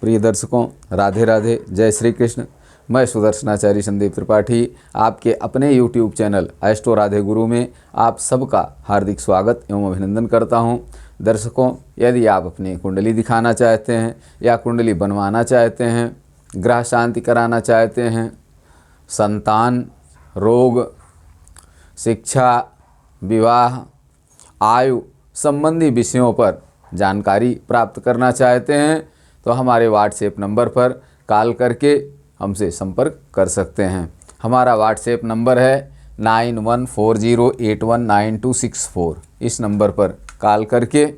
प्रिय दर्शकों, राधे राधे, जय श्री कृष्ण। मैं सुदर्शनाचार्य संदीप त्रिपाठी आपके अपने YouTube चैनल एस्ट्रो राधे गुरु में आप सबका हार्दिक स्वागत एवं अभिनंदन करता हूं। दर्शकों, यदि आप अपनी कुंडली दिखाना चाहते हैं या कुंडली बनवाना चाहते हैं, ग्रह शांति कराना चाहते हैं, संतान, रोग, शिक्षा, विवाह, आयु संबंधी विषयों पर जानकारी प्राप्त करना चाहते हैं तो हमारे व्हाट्सएप नंबर पर कॉल करके हमसे संपर्क कर सकते हैं। हमारा व्हाट्सएप नंबर है 9140819264। इस नंबर पर कॉल करके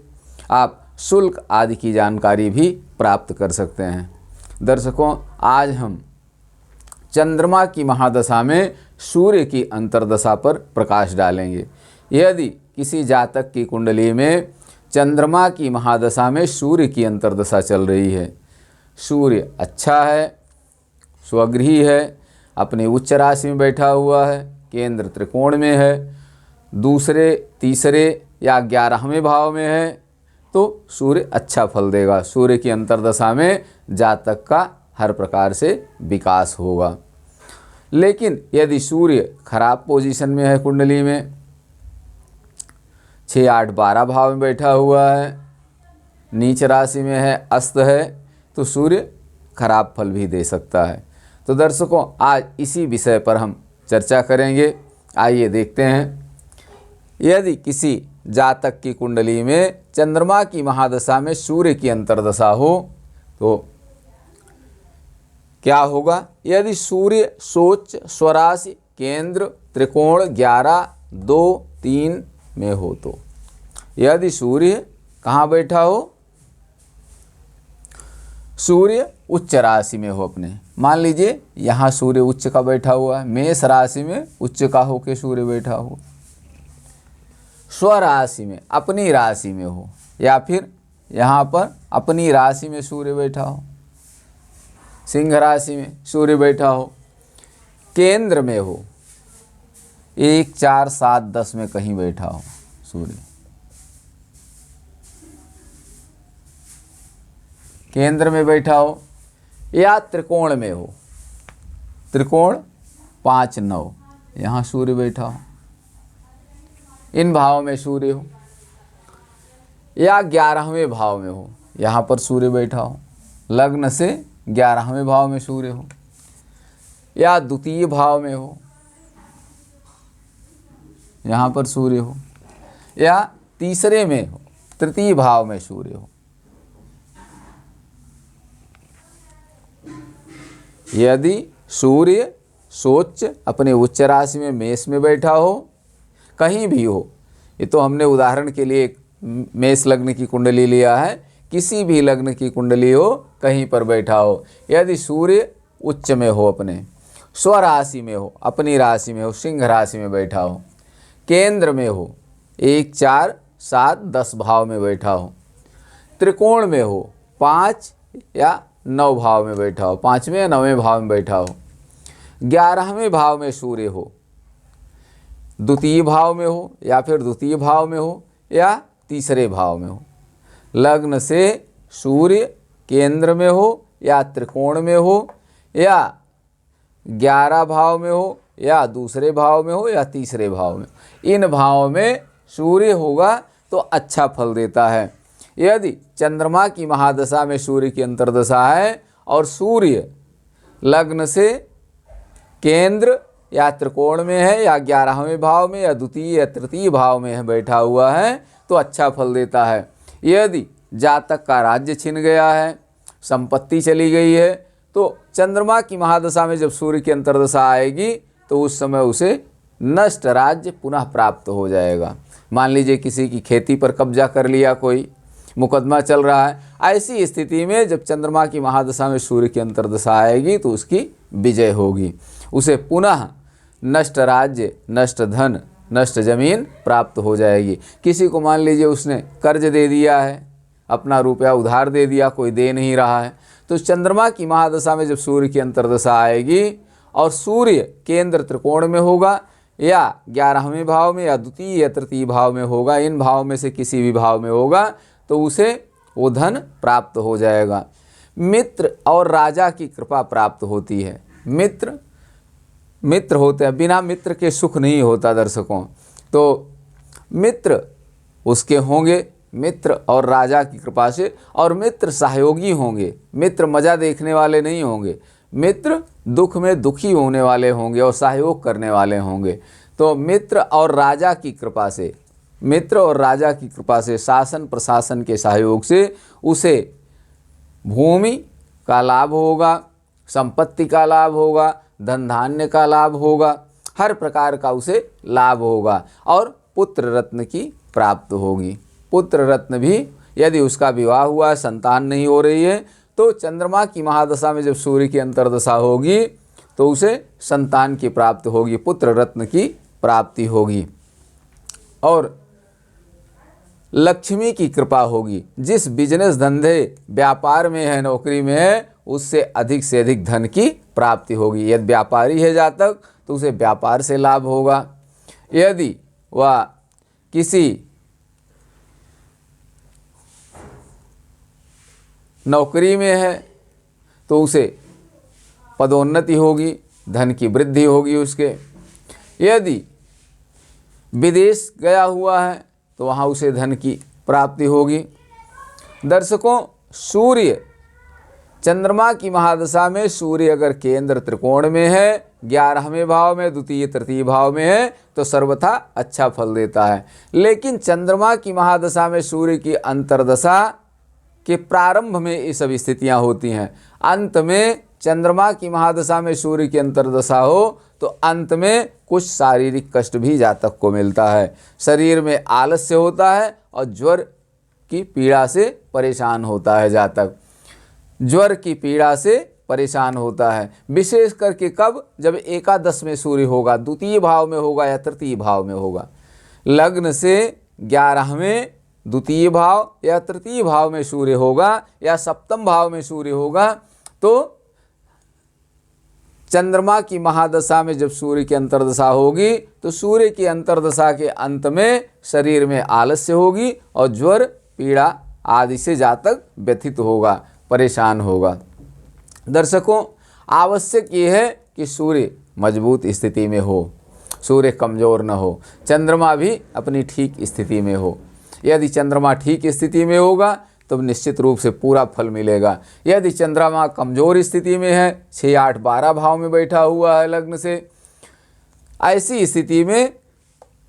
आप शुल्क आदि की जानकारी भी प्राप्त कर सकते हैं। दर्शकों, आज हम चंद्रमा की महादशा में सूर्य की अंतर्दशा पर प्रकाश डालेंगे। यदि किसी जातक की कुंडली में चंद्रमा की महादशा में सूर्य की अंतर्दशा चल रही है, सूर्य अच्छा है, स्वगृही है, अपनी उच्च राशि में बैठा हुआ है, केंद्र त्रिकोण में है, दूसरे, तीसरे या 11वें भाव में है, तो सूर्य अच्छा फल देगा। सूर्य की अंतर्दशा में जातक का हर प्रकार से विकास होगा। लेकिन यदि सूर्य खराब पोजीशन में है, कुंडली में 6, 8, 12 भाव में बैठा हुआ है, नीच राशि में है, अस्त है, तो सूर्य खराब फल भी दे सकता है। तो दर्शकों, आज इसी विषय पर हम चर्चा करेंगे। आइए देखते हैं। यदि किसी जातक की कुंडली में चंद्रमा की महादशा में सूर्य की अंतर्दशा हो तो क्या होगा। यदि सूर्य सोच, स्वराशि, केंद्र, त्रिकोण 11, 2, 3 में हो तो, यदि सूर्य कहाँ बैठा हो, सूर्य उच्च राशि में हो, अपने मान लीजिए यहाँ सूर्य उच्च का बैठा हुआ है, मेष राशि में उच्च का हो के सूर्य बैठा हो, स्वराशि में अपनी राशि में हो, या फिर यहाँ पर अपनी राशि में सूर्य बैठा हो, सिंह राशि में सूर्य बैठा हो, केंद्र में हो, 1, 4, 7, 10 में कहीं बैठा हो सूर्य, केंद्र में बैठा हो, या त्रिकोण में हो, त्रिकोण 5, 9 यहाँ सूर्य बैठा हो, इन भावों में सूर्य हो, या 11वें भाव में हो, यहाँ पर सूर्य बैठा हो, लग्न से 11वें भाव में सूर्य हो, या द्वितीय भाव में हो, यहाँ पर सूर्य हो, या तीसरे में हो, तृतीय भाव में सूर्य हो। यदि सूर्य सोच अपने उच्च राशि में मेष में बैठा हो, कहीं भी हो, ये तो हमने उदाहरण के लिए एक मेष लग्न की कुंडली लिया है, किसी भी लग्न की कुंडली हो, कहीं पर बैठा हो, यदि सूर्य उच्च में हो, अपने स्वराशि में हो, अपनी राशि में हो, सिंह राशि में बैठा हो, केंद्र में हो, 1, 4, 7, 10 भाव में बैठा हो, त्रिकोण में हो, 5 या 9 भाव में बैठा हो, 5वें या 9वें भाव में बैठा हो, 11वें भाव में सूर्य हो, द्वितीय भाव में हो, या फिर द्वितीय भाव में हो, या तीसरे भाव में हो, लग्न से सूर्य केंद्र में हो, या त्रिकोण में हो, या 11 भाव में हो, या दूसरे भाव में हो, या तीसरे भाव में, इन भावों में सूर्य होगा तो अच्छा फल देता है। यदि चंद्रमा की महादशा में सूर्य की अंतर्दशा है और सूर्य लग्न से केंद्र या त्रिकोण में है, या 11वें भाव में, या द्वितीय या तृतीय भाव में है, बैठा हुआ है, तो अच्छा फल देता है। यदि जातक का राज्य छिन गया है, संपत्ति चली गई है, तो चंद्रमा की महादशा में जब सूर्य की अंतर्दशा आएगी तो उस समय उसे नष्ट राज्य पुनः प्राप्त हो जाएगा। मान लीजिए किसी की खेती पर कब्जा कर लिया, कोई मुकदमा चल रहा है, ऐसी स्थिति में जब चंद्रमा की महादशा में सूर्य की अंतर्दशा आएगी तो उसकी विजय होगी, उसे पुनः नष्ट राज्य, नष्ट धन, नष्ट जमीन प्राप्त हो जाएगी। किसी को मान लीजिए उसने कर्ज दे दिया है, अपना रुपया उधार दे दिया, कोई दे नहीं रहा है, तो चंद्रमा की महादशा में जब सूर्य की अंतर्दशा आएगी और सूर्य केंद्र त्रिकोण में होगा, या 11वें भाव में, या द्वितीय या तृतीय भाव में होगा, इन भाव में से किसी भी भाव में होगा, तो उसे वो धन प्राप्त हो जाएगा। मित्र और राजा की कृपा प्राप्त होती है। मित्र होते हैं, बिना मित्र के सुख नहीं होता दर्शकों। तो मित्र उसके होंगे, मित्र और राजा की कृपा से, और मित्र सहयोगी होंगे। मित्र मज़ा देखने वाले नहीं होंगे, मित्र दुख में दुखी होने वाले होंगे और सहयोग करने वाले होंगे। तो मित्र और राजा की कृपा से, मित्र और राजा की कृपा से, शासन प्रशासन के सहयोग से उसे भूमि का लाभ होगा, संपत्ति का लाभ होगा, धन धान्य का लाभ होगा, हर प्रकार का उसे लाभ होगा और पुत्र रत्न की प्राप्त होगी। पुत्र रत्न भी, यदि उसका विवाह हुआ, संतान नहीं हो रही है, तो चंद्रमा की महादशा में जब सूर्य की अंतर्दशा होगी तो उसे संतान की प्राप्ति होगी, पुत्र रत्न की प्राप्ति होगी और लक्ष्मी की कृपा होगी। जिस बिजनेस धंधे व्यापार में है, नौकरी में है, उससे अधिक से अधिक धन की प्राप्ति होगी। यदि व्यापारी है जातक तो उसे व्यापार से लाभ होगा। यदि वह किसी नौकरी में है तो उसे पदोन्नति होगी, धन की वृद्धि होगी उसके। यदि विदेश गया हुआ है तो वहाँ उसे धन की प्राप्ति होगी। दर्शकों, सूर्य चंद्रमा की महादशा में सूर्य अगर केंद्र त्रिकोण में है, 11वें भाव में, द्वितीय तृतीय भाव में है, तो सर्वथा अच्छा फल देता है। लेकिन चंद्रमा की महादशा में सूर्य की अंतर्दशा के प्रारंभ में ये सब स्थितियां होती हैं। अंत में चंद्रमा की महादशा में सूर्य की अंतर्दशा हो तो अंत में कुछ शारीरिक कष्ट भी जातक को मिलता है। शरीर में आलस्य होता है और ज्वर की पीड़ा से परेशान होता है जातक, ज्वर की पीड़ा से परेशान होता है। विशेष करके कब? जब एकादश में सूर्य होगा, द्वितीय भाव में होगा या तृतीय भाव में होगा। लग्न से 11वें द्वितीय भाव या तृतीय भाव में सूर्य होगा या सप्तम भाव में सूर्य होगा, तो चंद्रमा की महादशा में जब सूर्य की अंतर्दशा होगी तो सूर्य की अंतर्दशा के अंत में शरीर में आलस्य होगी और ज्वर पीड़ा आदि से जातक व्यथित होगा, परेशान होगा। दर्शकों, आवश्यक ये है कि सूर्य मजबूत स्थिति में हो, सूर्य कमज़ोर न हो, चंद्रमा भी अपनी ठीक स्थिति में हो। यदि चंद्रमा ठीक स्थिति में होगा तो निश्चित रूप से पूरा फल मिलेगा। यदि चंद्रमा कमज़ोर स्थिति में है, 6, 8, 12 भाव में बैठा हुआ है लग्न से, ऐसी स्थिति में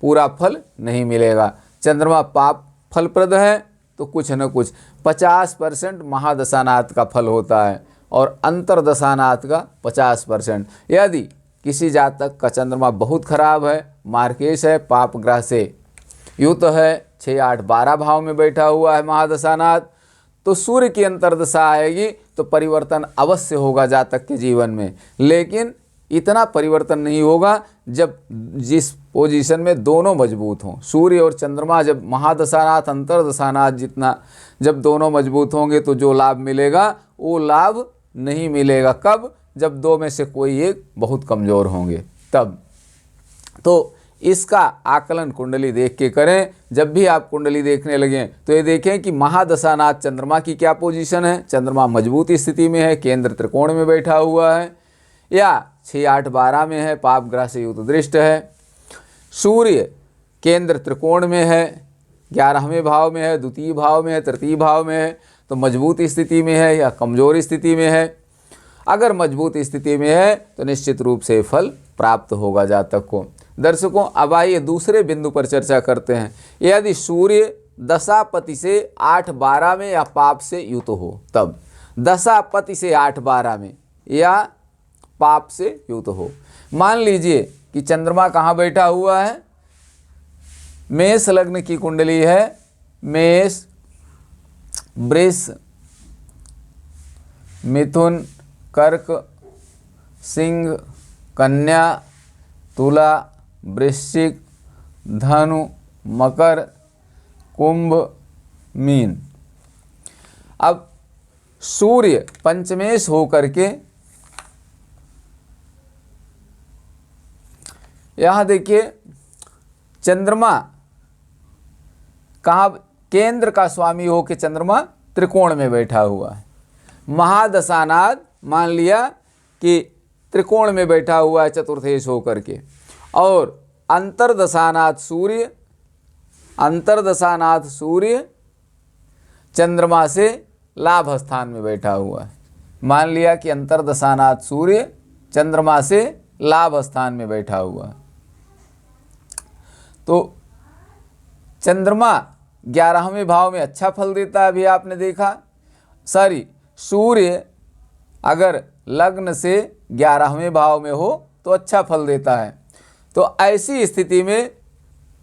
पूरा फल नहीं मिलेगा। चंद्रमा पाप फलप्रद है तो कुछ न कुछ 50% महादशानाथ का फल होता है और अंतर्दशानाथ का 50%। यदि किसी जातक का चंद्रमा बहुत खराब है, मार्केश है, पाप ग्रह से युत है, 6, 8, 12 भाव में बैठा हुआ है महादशानाथ, तो सूर्य की अंतर्दशा आएगी तो परिवर्तन अवश्य होगा जातक के जीवन में। लेकिन इतना परिवर्तन नहीं होगा जब जिस पोजीशन में दोनों मजबूत हों, सूर्य और चंद्रमा जब महादशानाथ अंतर्दशानाथ जितना जब दोनों मजबूत होंगे तो जो लाभ मिलेगा वो लाभ नहीं मिलेगा। कब? जब दो में से कोई एक बहुत कमज़ोर होंगे तब। तो इसका आकलन कुंडली देख के करें। जब भी आप कुंडली देखने लगें तो ये देखें कि महादशानाथ चंद्रमा की क्या पोजीशन है। चंद्रमा मजबूत स्थिति में है, केंद्र त्रिकोण में बैठा हुआ है, या 6, 8, 12 में है, पाप ग्रह से युत दृष्ट है। सूर्य केंद्र त्रिकोण में है, 11वें भाव में है, द्वितीय भाव में है, तृतीय भाव में है, तो मजबूत स्थिति में है या कमज़ोर स्थिति में है। अगर मजबूत स्थिति में है तो निश्चित रूप से फल प्राप्त होगा जातक को। दर्शकों, अब आइए दूसरे बिंदु पर चर्चा करते हैं। यदि सूर्य दशापति से 8, 12 में या पाप से युत हो, तब दशापति से 8, 12 में या पाप से युत हो। मान लीजिए कि चंद्रमा कहाँ बैठा हुआ है, मेष लग्न की कुंडली है, मेष, वृष, मिथुन, कर्क, सिंह, कन्या, तुला, वृश्चिक, धनु, मकर, कुंभ, मीन। अब सूर्य पंचमेश होकर के यहाँ देखिए चंद्रमा कहाँ, केंद्र का स्वामी हो के चंद्रमा त्रिकोण में बैठा हुआ है। महादशानाथ मान लिया कि त्रिकोण में बैठा हुआ है चतुर्थेश होकर के, और अंतर्दशानाथ सूर्य चंद्रमा से लाभ स्थान में बैठा हुआ है। मान लिया कि अंतर्दशानाथ सूर्य चंद्रमा से लाभ स्थान में बैठा हुआ है, तो चंद्रमा 11वें भाव में अच्छा फल देता है। अभी आपने देखा, सूर्य अगर लग्न से 11वें भाव में हो तो अच्छा फल देता है। तो ऐसी स्थिति में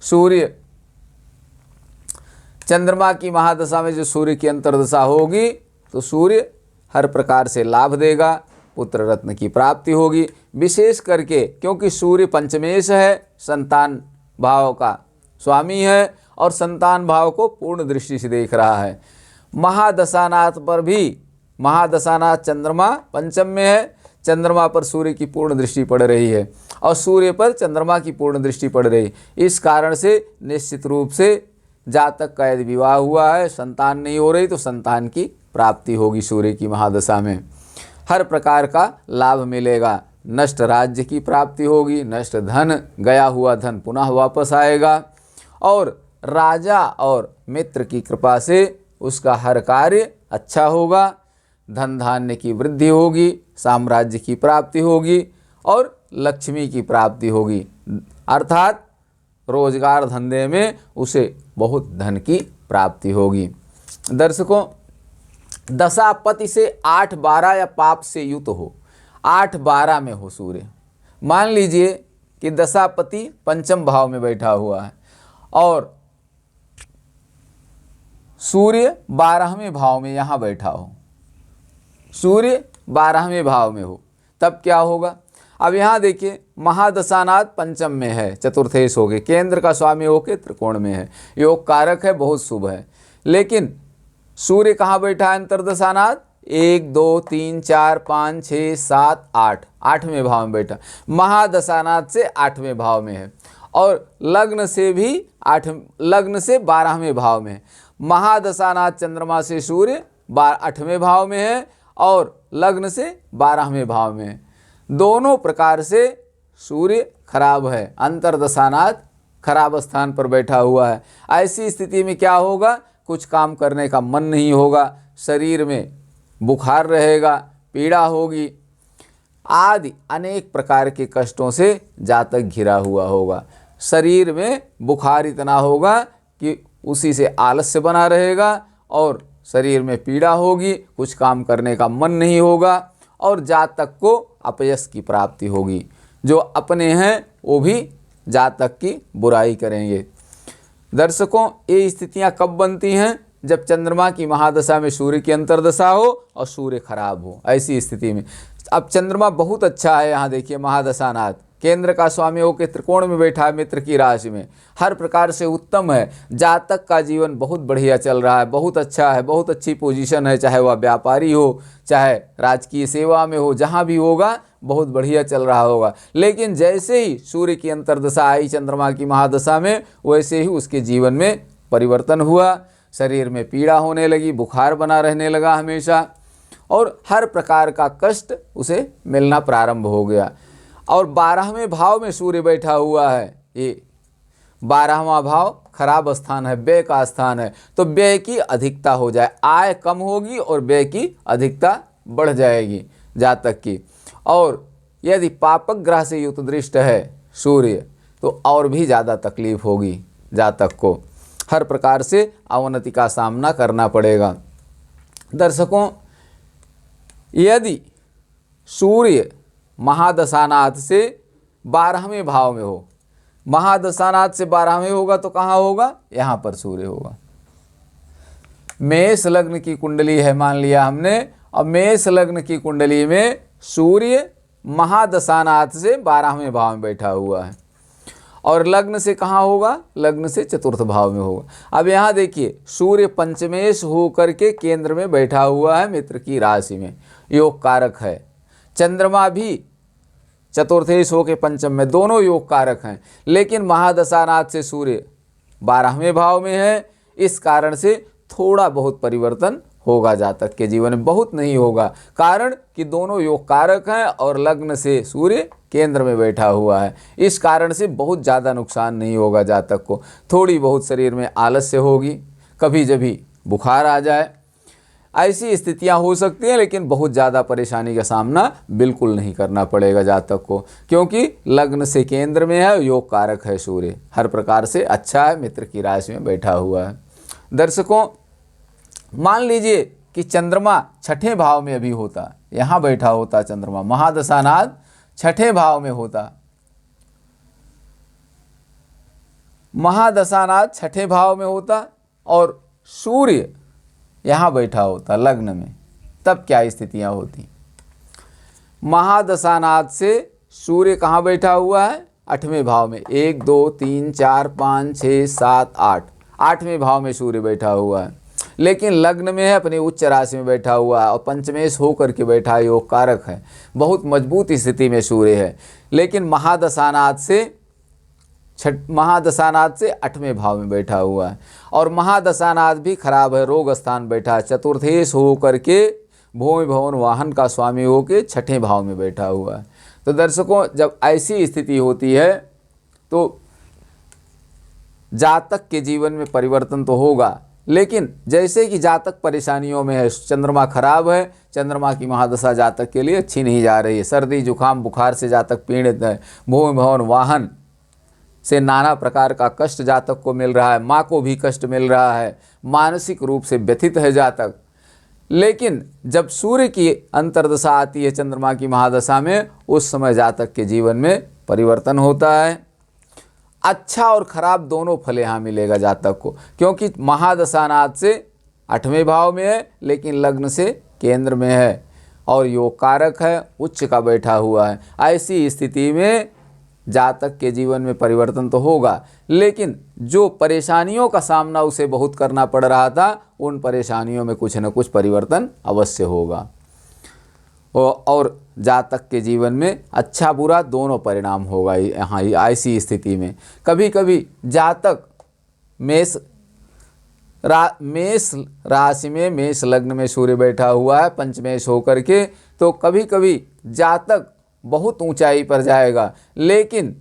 सूर्य चंद्रमा की महादशा में जो सूर्य की अंतर्दशा होगी तो सूर्य हर प्रकार से लाभ देगा, पुत्र रत्न की प्राप्ति होगी। विशेष करके क्योंकि सूर्य पंचमेश है, संतान भाव का स्वामी है और संतान भाव को पूर्ण दृष्टि से देख रहा है। महादशानाथ पर भी, महादशानाथ चंद्रमा पंचम में है, चंद्रमा पर सूर्य की पूर्ण दृष्टि पड़ रही है और सूर्य पर चंद्रमा की पूर्ण दृष्टि पड़ रही है। इस कारण से निश्चित रूप से जातक का यदि विवाह हुआ है, संतान नहीं हो रही, तो संतान की प्राप्ति होगी। सूर्य की महादशा में हर प्रकार का लाभ मिलेगा, नष्ट राज्य की प्राप्ति होगी, नष्ट धन, गया हुआ धन पुनः वापस आएगा, और राजा और मित्र की कृपा से उसका हर कार्य अच्छा होगा, धन धान्य की वृद्धि होगी, साम्राज्य की प्राप्ति होगी और लक्ष्मी की प्राप्ति होगी, अर्थात रोजगार धंधे में उसे बहुत धन की प्राप्ति होगी। दर्शकों, दशापति से 8-12 या पाप से युत हो, 8-12 में हो सूर्य। मान लीजिए कि दशापति पंचम भाव में बैठा हुआ है और सूर्य 12वें भाव में यहाँ बैठा हो, सूर्य 12वें भाव में हो, तब क्या होगा? अब यहाँ देखिए, महादशानाथ पंचम में है, चतुर्थेश हो गए, केंद्र का स्वामी होके त्रिकोण में है, योग कारक है, बहुत शुभ है। लेकिन सूर्य कहाँ बैठा है अंतर्दशानाथ? 1, 2, 3, 4, 5, 6, 7, 8, 8वें भाव में बैठा। महादशानाथ से 8वें भाव में है और लग्न से भी 12वें भाव में है। महादशानाथ चंद्रमा से सूर्य 8वें भाव में है और लग्न से 12वें भाव में है। दोनों प्रकार से सूर्य खराब है, अंतर्दशानाथ खराब स्थान पर बैठा हुआ है। ऐसी स्थिति में क्या होगा? कुछ काम करने का मन नहीं होगा, शरीर में बुखार रहेगा, पीड़ा होगी, आदि अनेक प्रकार के कष्टों से जातक घिरा हुआ होगा। शरीर में बुखार इतना होगा कि उसी से आलस्य बना रहेगा और शरीर में पीड़ा होगी, कुछ काम करने का मन नहीं होगा और जातक को अपयश की प्राप्ति होगी। जो अपने हैं वो भी जातक की बुराई करेंगे। दर्शकों, ये स्थितियां कब बनती हैं? जब चंद्रमा की महादशा में सूर्य की अंतर्दशा हो और सूर्य खराब हो। ऐसी स्थिति में अब चंद्रमा बहुत अच्छा है, यहाँ देखिए महादशानाथ केंद्र का स्वामी होकर त्रिकोण में बैठा है, मित्र की राशि में, हर प्रकार से उत्तम है। जातक का जीवन बहुत बढ़िया चल रहा है, बहुत अच्छा है, बहुत अच्छी पोजीशन है, चाहे वह व्यापारी हो, चाहे राजकीय सेवा में हो, जहाँ भी होगा बहुत बढ़िया चल रहा होगा। लेकिन जैसे ही सूर्य की अंतर्दशा आई चंद्रमा की महादशा में, वैसे ही उसके जीवन में परिवर्तन हुआ, शरीर में पीड़ा होने लगी, बुखार बना रहने लगा हमेशा और हर प्रकार का कष्ट उसे मिलना प्रारंभ हो गया। और 12वें भाव में सूर्य बैठा हुआ है, ये 12वां भाव खराब स्थान है, व्यय का स्थान है, तो व्यय की अधिकता हो जाए, आय कम होगी और व्यय की अधिकता बढ़ जाएगी जातक की। और यदि पापक ग्रह से युक्त दृष्ट है सूर्य तो और भी ज़्यादा तकलीफ होगी जातक को, हर प्रकार से अवनति का सामना करना पड़ेगा। दर्शकों, यदि सूर्य महादशानाथ से 12वें भाव में हो, महादशानाथ से 12वें होगा तो कहाँ होगा? यहाँ पर सूर्य होगा। मेष लग्न की कुंडली है मान लिया हमने, और मेष लग्न की कुंडली में सूर्य महादशानाथ से 12वें भाव में बैठा हुआ है और लग्न से कहाँ होगा? लग्न से चतुर्थ भाव में होगा। अब यहाँ देखिए, सूर्य पंचमेश होकर के केंद्र में बैठा हुआ है मित्र की राशि में, योग कारक है। चंद्रमा भी चतुर्थेश होकर पंचम में, दोनों योग कारक हैं। लेकिन महादशानाथ से सूर्य 12वें भाव में है, इस कारण से थोड़ा बहुत परिवर्तन होगा जातक के जीवन में, बहुत नहीं होगा। कारण कि दोनों योग कारक हैं और लग्न से सूर्य केंद्र में बैठा हुआ है, इस कारण से बहुत ज़्यादा नुकसान नहीं होगा जातक को। थोड़ी बहुत शरीर में आलस्य होगी, कभी जभी बुखार आ जाए, ऐसी स्थितियां हो सकती हैं, लेकिन बहुत ज़्यादा परेशानी का सामना बिल्कुल नहीं करना पड़ेगा जातक को, क्योंकि लग्न से केंद्र में है, योग कारक है सूर्य, हर प्रकार से अच्छा है, मित्र की राशि में बैठा हुआ है। दर्शकों, मान लीजिए कि चंद्रमा छठे भाव में अभी होता, यहाँ बैठा होता चंद्रमा, महादशानाथ छठे भाव में होता, महादशानाथ छठे भाव में होता और सूर्य यहाँ बैठा होता लग्न में, तब क्या स्थितियाँ होती। महादशानाथ से सूर्य कहाँ बैठा हुआ है, 8वें भाव में, 1 2 3 4 5 6 7 8, 8वें भाव में सूर्य बैठा हुआ है, लेकिन लग्न में है, अपनी उच्च राशि में बैठा हुआ है और पंचमेश होकर के बैठा है, योग कारक है, बहुत मजबूत स्थिति में सूर्य है। लेकिन महादशानाथ से 8वें भाव में बैठा हुआ है और महादशानाथ भी खराब है, रोग स्थान बैठा है, चतुर्थेश हो करके भूमि भवन वाहन का स्वामी होकर छठे भाव में बैठा हुआ है। तो दर्शकों, जब ऐसी स्थिति होती है तो जातक के जीवन में परिवर्तन तो होगा, लेकिन जैसे कि जातक परेशानियों में है, चंद्रमा खराब है, चंद्रमा की महादशा जातक के लिए अच्छी नहीं जा रही है, सर्दी जुकाम बुखार से जातक पीड़ित है, भूमि भवन वाहन से नाना प्रकार का कष्ट जातक को मिल रहा है, माँ को भी कष्ट मिल रहा है, मानसिक रूप से व्यथित है जातक। लेकिन जब सूर्य की अंतर्दशा आती है चंद्रमा की महादशा में, उस समय जातक के जीवन में परिवर्तन होता है, अच्छा और खराब दोनों फल यहाँ मिलेगा जातक को, क्योंकि महादशानाथ से 8वें भाव में है, लेकिन लग्न से केंद्र में है और योग कारक है, उच्च का बैठा हुआ है। ऐसी स्थिति में जातक के जीवन में परिवर्तन तो होगा, लेकिन जो परेशानियों का सामना उसे बहुत करना पड़ रहा था, उन परेशानियों में कुछ न कुछ परिवर्तन अवश्य होगा और जातक के जीवन में अच्छा बुरा दोनों परिणाम होगा। यहाँ ऐसी स्थिति में कभी कभी जातक मेष राशि में, मेष लग्न में सूर्य बैठा हुआ है पंचमेश होकर के, तो कभी कभी जातक बहुत ऊंचाई पर जाएगा, लेकिन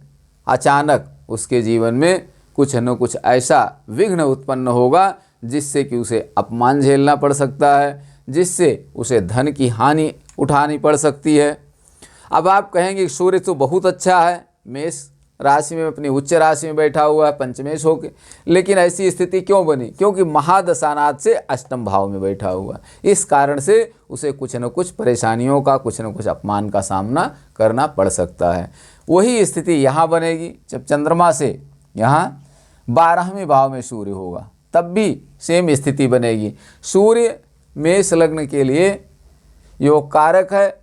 अचानक उसके जीवन में कुछ न कुछ ऐसा विघ्न उत्पन्न होगा जिससे कि उसे अपमान झेलना पड़ सकता है, जिससे उसे धन की हानि उठानी पड़ सकती है। अब आप कहेंगे सूर्य तो बहुत अच्छा है, मेष राशि में अपनी उच्च राशि में बैठा हुआ है पंचमेश होके, लेकिन ऐसी स्थिति क्यों बनी? क्योंकि महादशानाथ से 8वें भाव में बैठा हुआ, इस कारण से उसे कुछ न कुछ परेशानियों का, कुछ न कुछ अपमान का सामना करना पड़ सकता है। वही स्थिति यहाँ बनेगी जब चंद्रमा से यहाँ 12वें भाव में सूर्य होगा, तब भी सेम स्थिति बनेगी। सूर्य मेष लग्न के लिए योग कारक है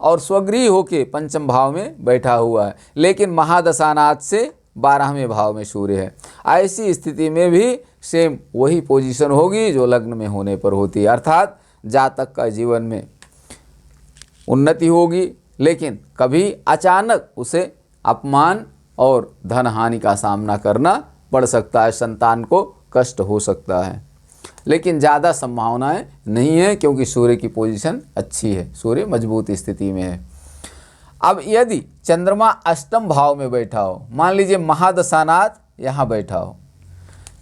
और स्वगृह होके 5म भाव में बैठा हुआ है, लेकिन महादशानाथ से 12वें भाव में सूर्य है। ऐसी स्थिति में भी सेम वही पोजीशन होगी जो लग्न में होने पर होती है, अर्थात जातक का जीवन में उन्नति होगी, लेकिन कभी अचानक उसे अपमान और धन हानि का सामना करना पड़ सकता है, संतान को कष्ट हो सकता है, लेकिन ज़्यादा संभावनाएं नहीं है क्योंकि सूर्य की पोजीशन अच्छी है, सूर्य मजबूत स्थिति में है। अब यदि चंद्रमा 8म भाव में बैठा हो, मान लीजिए महादशानाथ यहाँ बैठा हो,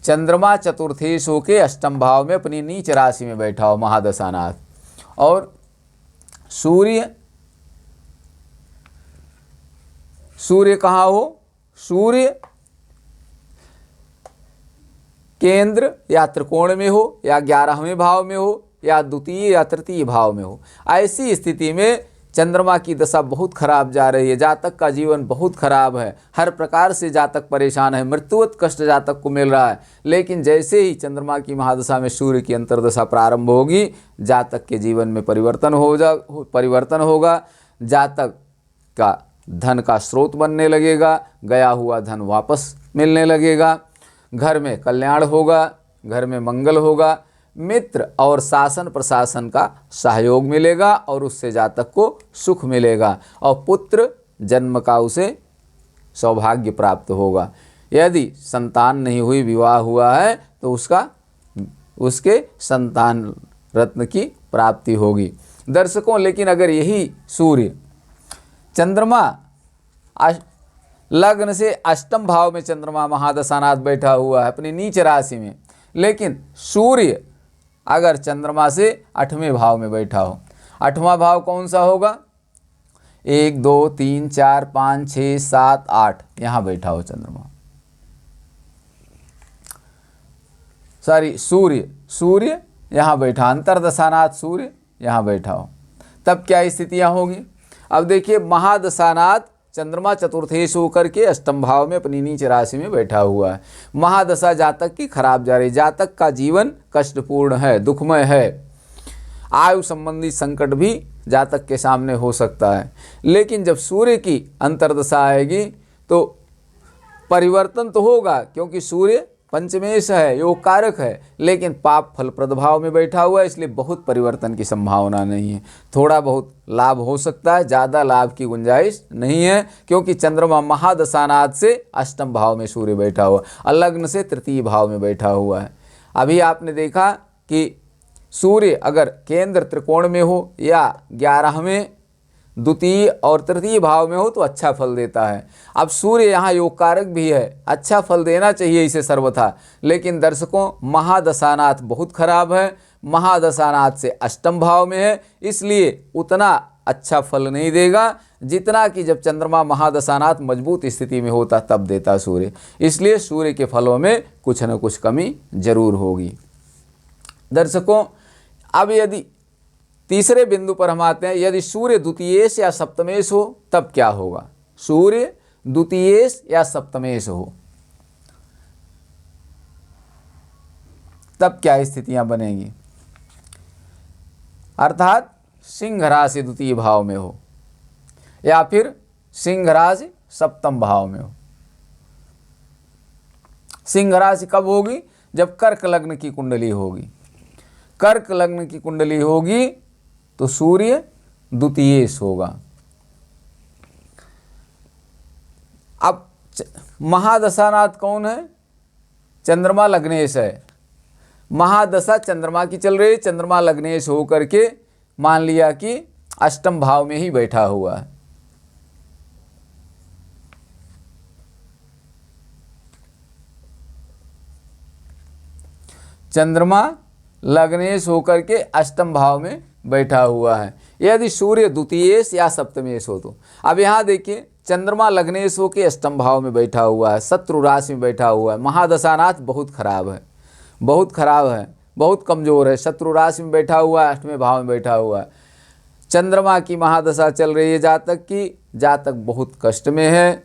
चंद्रमा चतुर्थेश होके 8म भाव में अपनी नीच राशि में बैठा हो महादशानाथ, और सूर्य कहाँ हो? सूर्य केंद्र या त्रिकोण में हो, या 11वें भाव में हो, या द्वितीय या तृतीय भाव में हो। ऐसी स्थिति में चंद्रमा की दशा बहुत खराब जा रही है, जातक का जीवन बहुत खराब है, हर प्रकार से जातक परेशान है, मृत्युवत कष्ट जातक को मिल रहा है। लेकिन जैसे ही चंद्रमा की महादशा में सूर्य की अंतर्दशा प्रारंभ होगी, जातक के जीवन में परिवर्तन होगा, जातक का धन का स्रोत बनने लगेगा, गया हुआ धन वापस मिलने लगेगा, घर में कल्याण होगा, घर में मंगल होगा, मित्र और शासन प्रशासन का सहयोग मिलेगा और उससे जातक को सुख मिलेगा, और पुत्र जन्म का उसे सौभाग्य प्राप्त होगा। यदि संतान नहीं हुई, विवाह हुआ है, तो उसके संतान रत्न की प्राप्ति होगी। दर्शकों, लेकिन अगर यही सूर्य चंद्रमा लग्न से अष्टम भाव में चंद्रमा महादशानाथ बैठा हुआ है अपनी नीच राशि में, लेकिन सूर्य अगर चंद्रमा से 8वें भाव में बैठा हो, 8वां भाव कौन सा होगा? 1 2 3 4 5 6 7 8 यहाँ बैठा हो चंद्रमा, सूर्य यहाँ बैठा, अंतर्दशानाथ सूर्य यहाँ बैठा हो, तब क्या स्थितियाँ होगी? अब देखिए, महादशानाथ चंद्रमा चतुर्थेश होकर के अष्टम भाव में अपनी नीच राशि में बैठा हुआ है। महादशा जातक की खराब जा रही, जातक का जीवन कष्टपूर्ण है, दुखमय है, आयु संबंधी संकट भी जातक के सामने हो सकता है। लेकिन जब सूर्य की अंतर्दशा आएगी तो परिवर्तन तो होगा, क्योंकि सूर्य पंचमेश है, योग कारक है, लेकिन पाप फल प्रभाव में बैठा हुआ है, इसलिए बहुत परिवर्तन की संभावना नहीं है। थोड़ा बहुत लाभ हो सकता है, ज़्यादा लाभ की गुंजाइश नहीं है, क्योंकि चंद्रमा महादशानाथ से अष्टम भाव में सूर्य बैठा हुआ, लग्न से तृतीय भाव में बैठा हुआ है। अभी आपने देखा कि सूर्य अगर केंद्र त्रिकोण में हो या 11वें द्वितीय और तृतीय भाव में हो तो अच्छा फल देता है। अब सूर्य यहाँ योग कारक भी है, अच्छा फल देना चाहिए इसे सर्वथा, लेकिन दर्शकों महादशानाथ बहुत खराब है, महादशानाथ से अष्टम भाव में है, इसलिए उतना अच्छा फल नहीं देगा जितना कि जब चंद्रमा महादशानाथ मजबूत स्थिति में होता तब देता सूर्य। इसलिए सूर्य के फलों में कुछ न कुछ कमी जरूर होगी। दर्शकों, अब यदि तीसरे बिंदु पर हम आते हैं, यदि सूर्य द्वितीयेश या सप्तमेश हो तब क्या होगा? सूर्य द्वितीयेश या सप्तमेश हो तब क्या स्थितियां बनेंगी? अर्थात सिंह राशि द्वितीय भाव में हो या फिर सिंह राशि सप्तम भाव में हो। सिंह राशि कब होगी? जब कर्क लग्न की कुंडली होगी। कर्क लग्न की कुंडली होगी तो सूर्य द्वितीयेश होगा। अब महादशानाथ कौन है? चंद्रमा लग्नेश है। महादशा चंद्रमा की चल रही, चंद्रमा लग्नेश होकर के मान लिया कि अष्टम भाव में ही बैठा हुआ है। चंद्रमा लग्नेश होकर के अष्टम भाव में बैठा हुआ है। यदि सूर्य द्वितीयेश या सप्तमेश हो तो, अब यहाँ देखिए, चंद्रमा लग्नेश होकर अष्टम भाव में बैठा हुआ है, शत्रु राशि में बैठा हुआ है। महादशानाथ बहुत खराब है, बहुत खराब है, बहुत कमजोर है, शत्रु राशि में बैठा हुआ है, 8वें भाव में बैठा हुआ है। चंद्रमा की महादशा चल रही है जातक की, जातक बहुत कष्ट में है,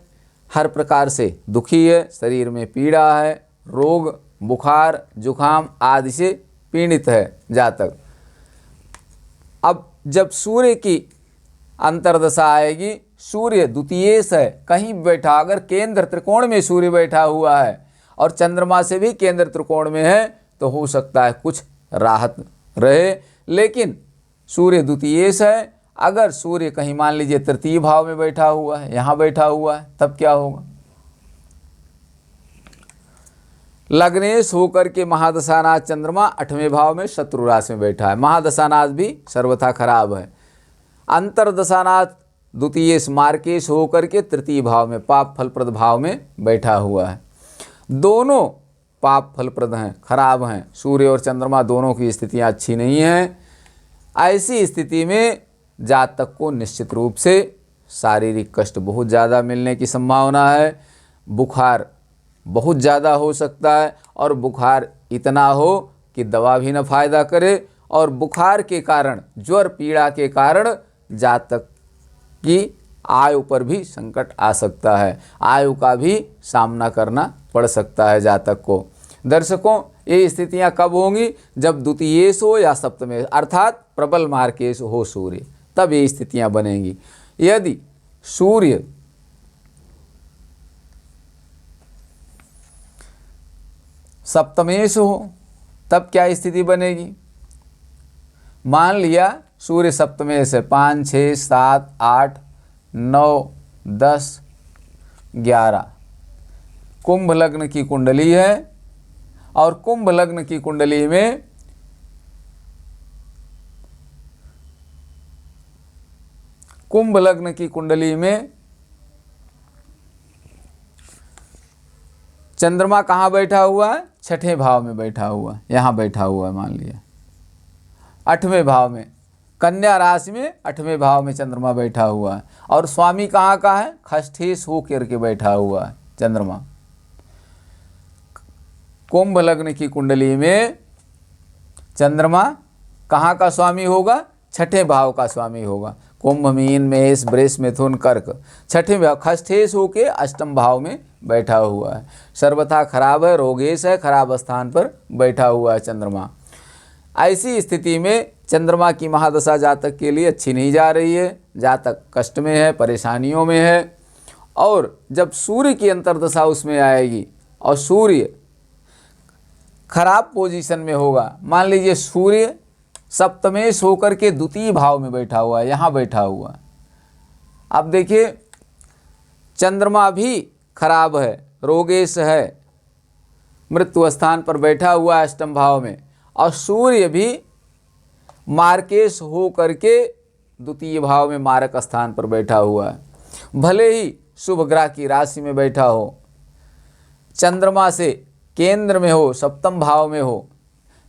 हर प्रकार से दुखी है, शरीर में पीड़ा है, रोग बुखार जुखाम आदि से पीड़ित है जातक। अब जब सूर्य की अंतर्दशा आएगी, सूर्य द्वितीयेश है, कहीं बैठा, अगर केंद्र त्रिकोण में सूर्य बैठा हुआ है और चंद्रमा से भी केंद्र त्रिकोण में है तो हो सकता है कुछ राहत रहे, लेकिन सूर्य द्वितीयेश है। अगर सूर्य कहीं मान लीजिए तृतीय भाव में बैठा हुआ है, यहाँ बैठा हुआ है, तब क्या होगा? लग्नेश होकर के महादशानाथ चंद्रमा 8वें भाव में शत्रु राशि में बैठा है। महादशानाथ भी सर्वथा खराब है। अंतर्दशानाथ द्वितीयेश मार्केश होकर के तृतीय भाव में पाप फलप्रद भाव में बैठा हुआ है। दोनों पाप फलप्रद हैं, खराब हैं। सूर्य और चंद्रमा दोनों की स्थितियां अच्छी नहीं हैं। ऐसी स्थिति में जातक को निश्चित रूप से शारीरिक कष्ट बहुत ज़्यादा मिलने की संभावना है। बुखार बहुत ज़्यादा हो सकता है, और बुखार इतना हो कि दवा भी न फायदा करे, और बुखार के कारण, ज्वर पीड़ा के कारण जातक की आयु पर भी संकट आ सकता है, आयु का भी सामना करना पड़ सकता है जातक को। दर्शकों, ये स्थितियां कब होंगी? जब द्वितीयेश हो या सप्तमेश, अर्थात प्रबल मार्केश हो सूर्य, तब ये स्थितियां बनेंगी। यदि सूर्य सप्तमेश हो तब क्या स्थिति बनेगी? मान लिया सूर्य सप्तमेश है, 5 6 7 8 9 10 11, कुंभ लग्न की कुंडली है, और कुंभ लग्न की कुंडली में कुंभ लग्न की कुंडली में चंद्रमा कहाँ बैठा हुआ है? छठे भाव में बैठा हुआ है, यहाँ बैठा हुआ है मान लिया। 8वें भाव में, कन्या राशि में 8वें भाव में चंद्रमा बैठा हुआ है। और स्वामी कहाँ का है? खष्ठेश हो करके बैठा हुआ है चंद्रमा। कुंभ लग्न की कुंडली में चंद्रमा कहाँ का स्वामी होगा? छठे भाव का स्वामी होगा। कुंभ, मीन, मेष, वृष, मिथुन, कर्क, छठे भाव खष्ठेश होके अष्टम भाव में बैठा हुआ है। सर्वथा खराब है, रोगेश है, खराब स्थान पर बैठा हुआ है चंद्रमा। ऐसी स्थिति में चंद्रमा की महादशा जातक के लिए अच्छी नहीं जा रही है। जातक कष्ट में है, परेशानियों में है। और जब सूर्य की अंतर्दशा उसमें आएगी और सूर्य खराब पोजीशन में होगा, मान लीजिए सूर्य सप्तमेश होकर के द्वितीय भाव में बैठा हुआ है, यहाँ बैठा हुआ है। अब देखिए चंद्रमा भी खराब है, रोगेश है, मृत्यु स्थान पर बैठा हुआ है अष्टम भाव में। और सूर्य भी मार्केश हो करके द्वितीय भाव में मारक स्थान पर बैठा हुआ है। भले ही शुभ ग्रह की राशि में बैठा हो, चंद्रमा से केंद्र में हो, सप्तम भाव में हो,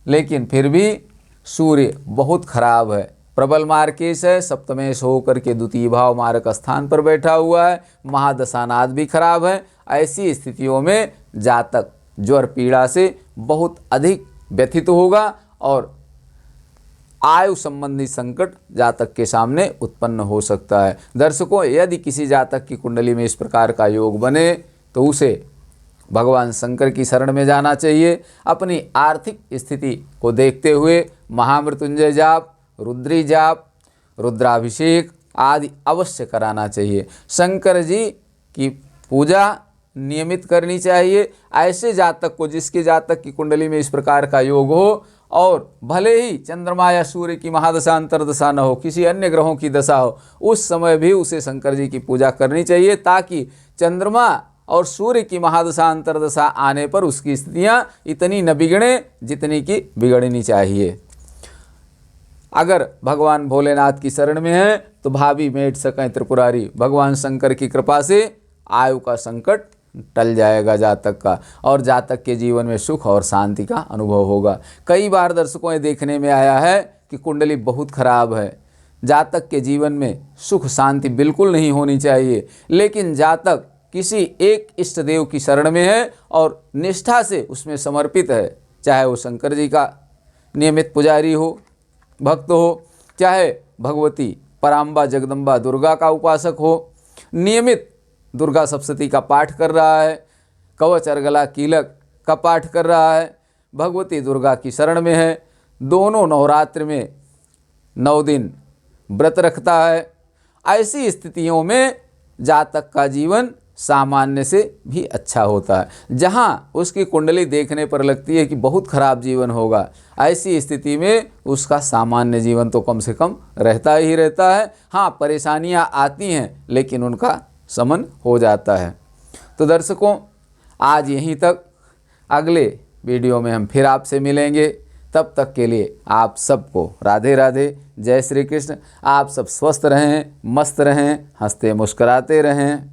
लेकिन फिर भी सूर्य बहुत खराब है, प्रबल मार्केश है, सप्तमेश हो करके द्वितीय भाव मारक स्थान पर बैठा हुआ है। महादशानाथ भी खराब है। ऐसी स्थितियों में जातक ज्वर पीड़ा से बहुत अधिक व्यथित होगा और आयु संबंधी संकट जातक के सामने उत्पन्न हो सकता है। दर्शकों, यदि किसी जातक की कुंडली में इस प्रकार का योग बने तो उसे भगवान शंकर की शरण में जाना चाहिए। अपनी आर्थिक स्थिति को देखते हुए महामृत्युंजय जाप, रुद्री जाप, रुद्राभिषेक आदि अवश्य कराना चाहिए। शंकर जी की पूजा नियमित करनी चाहिए। ऐसे जातक को, जिसके जातक की कुंडली में इस प्रकार का योग हो और भले ही चंद्रमा या सूर्य की महादशा अंतर्दशा न हो, किसी अन्य ग्रहों की दशा हो, उस समय भी उसे शंकर जी की पूजा करनी चाहिए, ताकि चंद्रमा और सूर्य की महादशा अंतर्दशा आने पर उसकी स्थितियां इतनी न बिगड़े जितनी की बिगड़नी चाहिए। अगर भगवान भोलेनाथ की शरण में है तो भाभी मेट सकें त्रिपुरारी। भगवान शंकर की कृपा से आयु का संकट टल जाएगा जातक का, और जातक के जीवन में सुख और शांति का अनुभव होगा। कई बार दर्शकों ये देखने में आया है कि कुंडली बहुत खराब है, जातक के जीवन में सुख शांति बिल्कुल नहीं होनी चाहिए, लेकिन जातक किसी एक इष्ट देव की शरण में है और निष्ठा से उसमें समर्पित है, चाहे वो शंकर जी का नियमित पुजारी हो, भक्त हो, चाहे भगवती पराम्बा जगदम्बा दुर्गा का उपासक हो, नियमित दुर्गा सप्तशती का पाठ कर रहा है, कवच अर्गला कीलक का पाठ कर रहा है, भगवती दुर्गा की शरण में है, दोनों नवरात्र में 9 दिन व्रत रखता है। ऐसी स्थितियों में जातक का जीवन सामान्य से भी अच्छा होता है। जहाँ उसकी कुंडली देखने पर लगती है कि बहुत खराब जीवन होगा, ऐसी स्थिति में उसका सामान्य जीवन तो कम से कम रहता ही रहता है। हाँ, परेशानियाँ आती हैं लेकिन उनका शमन हो जाता है। तो दर्शकों, आज यहीं तक। अगले वीडियो में हम फिर आपसे मिलेंगे। तब तक के लिए आप सबको राधे राधे, जय श्री कृष्ण। आप सब स्वस्थ रहें, मस्त रहें, हंसते मुस्कुराते रहें।